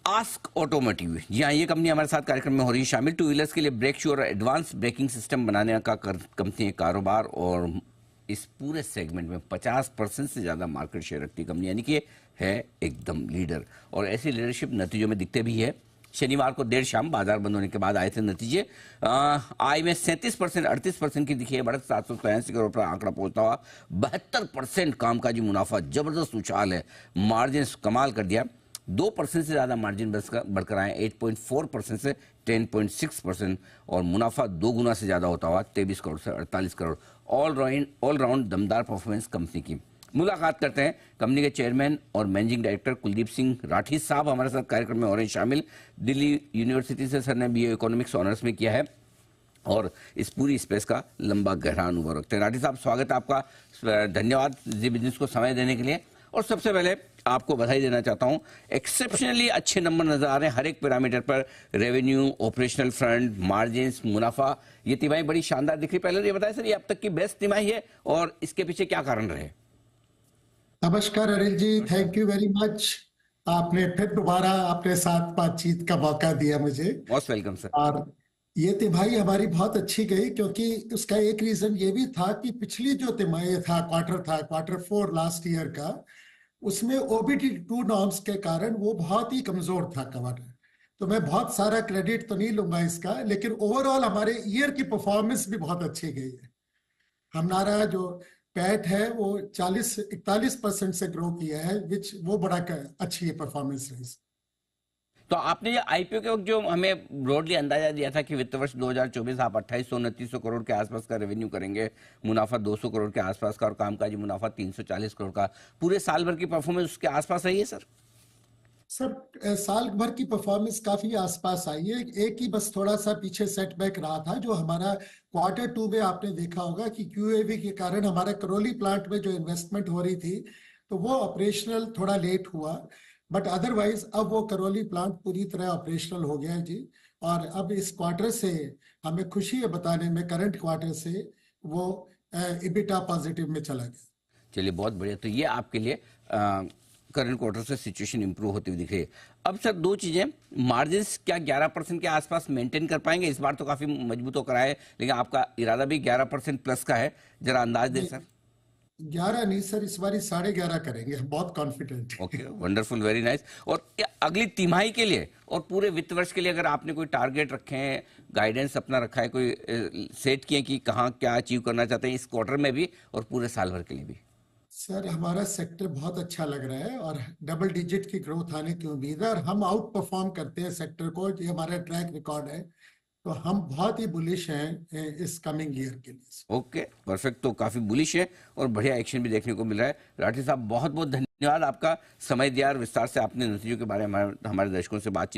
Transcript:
Ask automotive, जी हाँ, ये company हमारे साथ कार्यक्रम में हो रही है शामिल। टू व्हीलर्स के लिए ब्रेक शू और एडवांस ब्रेकिंग सिस्टम बनाने का कंपनी कारोबार और इस पूरे सेगमेंट में 50% से ज़्यादा मार्केट शेयर रखती कंपनी, यानी कि है एकदम लीडर। और ऐसी लीडरशिप नतीजों में दिखते भी है। शनिवार को देर शाम बाजार बंद होने के बाद आए थे नतीजे। आय में 37% 38% की दिखी है बढ़त, 783 करोड़ पर आंकड़ा पहुंचता हुआ। 72% कामकाजी मुनाफा, जबरदस्त उछाल है। मार्जिन कमाल कर दिया, 2% से ज़्यादा मार्जिन बढ़कर आए, 8.4% से 10.6%। और मुनाफा 2 गुना से ज़्यादा होता हुआ 23 करोड़ से 48 करोड़। ऑल राउंड दमदार परफॉर्मेंस कंपनी की। मुलाकात करते हैं कंपनी के चेयरमैन और मैनेजिंग डायरेक्टर कुलदीप सिंह राठी साहब हमारे साथ कार्यक्रम में हो रहे हैं शामिल। दिल्ली यूनिवर्सिटी से सर ने बीए इकोनॉमिक्स ऑनर्स में किया है और इस पूरी स्पेस का लंबा गहरा अनुभव रखते हैं। राठी साहब, स्वागत है आपका, धन्यवाद जी बिजनेस को समय देने के लिए। और सबसे पहले आपको बधाई देना चाहता हूं, एक्सेप्शनली अच्छे नंबर नजर आ रहे हैं हर एक पैरामीटर पर। रेवेन्यू, ऑपरेशनल फ्रंट, मार्जिन, मुनाफा, ये तिमाही बड़ी शानदार दिख रही। पहले ये बताएं सर, ये अब तक की बेस्ट तिमाही है और इसके पीछे क्या कारण रहे? नमस्कार Anil ji, thank you very much. आपने फिर दोबारा अपने साथ बातचीत का मौका दिया मुझे। Most welcome sir. और ये तिमाही हमारी बहुत अच्छी गई, क्योंकि उसका एक रीजन ये भी था कि पिछली जो तिमाही था, क्वार्टर 4 लास्ट ईयर का, उसमें OBD2 नॉर्म्स के कारण वो बहुत ही कमजोर था क्वार्टर। तो मैं बहुत सारा क्रेडिट तो नहीं लूंगा इसका, लेकिन ओवरऑल हमारे ईयर की परफॉर्मेंस भी बहुत अच्छी गई है। हमारा जो पैट है वो 41% से ग्रो किया है, विच वो बड़ा अच्छी परफॉर्मेंस रही। तो आपने ये आईपीओ के वक्त जो हमें ब्रॉडली अंदाजा दिया था कि वित्त वर्ष 2024 आप 2800-2900 करोड़ के आसपास का रेवेन्यू करेंगे, मुनाफा 200 करोड़ के आसपास का और कामकाजी मुनाफा 340 करोड़ का, पूरे साल भर की परफॉर्मेंस उसके आसपास रही है सर? सर, साल भर की परफॉर्मेंस काफी आसपास आई है। एक ही बस थोड़ा सा पीछे सेटबैक रहा था, जो हमारा क्वार्टर 2 में आपने देखा होगा कि QAV के कारण हमारा करौली प्लांट में जो इन्वेस्टमेंट हो रही थी, तो वो ऑपरेशनल थोड़ा लेट हुआ। बट अदरवाइज अब वो करौली प्लांट पूरी तरह ऑपरेशनल हो गया है जी। और अब इस क्वार्टर से हमें खुशी है बताने में, करंट क्वार्टर से वो EBITDA पॉजिटिव में चला गया। चलिए, बहुत बढ़िया। तो ये आपके लिए करंट क्वार्टर से सिचुएशन इंप्रूव होती हुई दिख रही है। अब सर, दो चीजें, मार्जिन क्या 11% के आसपास मेंटेन कर पाएंगे? इस बार तो काफी मजबूत होकर आए, लेकिन आपका इरादा भी 11% प्लस का है, जरा अंदाज दें सर। 11 नहीं सर, इस बार 11.5 करेंगे, हम बहुत confident. Okay, wonderful, very nice. और अगली तिमाही के लिए और पूरे वित्त वर्ष के लिए अगर आपने कोई टारगेट रखे हैं, गाइडेंस अपना रखा है, कोई सेट किए कि कहाँ क्या अचीव करना चाहते हैं इस क्वार्टर में भी और पूरे साल भर के लिए भी? सर, हमारा सेक्टर बहुत अच्छा लग रहा है और डबल डिजिट की ग्रोथ आने की उम्मीद है, और हम आउट परफॉर्म करते हैं सेक्टर को, ये हमारा ट्रैक रिकॉर्ड है। तो हम बहुत ही बुलिश हैं इस कमिंग ईयर के लिए। Okay, perfect. तो काफी बुलिश है और बढ़िया एक्शन भी देखने को मिल रहा है। राठी साहब, बहुत बहुत धन्यवाद, आपका समय दिया और विस्तार से आपने नतीजों के बारे में हमारे दर्शकों से बातचीत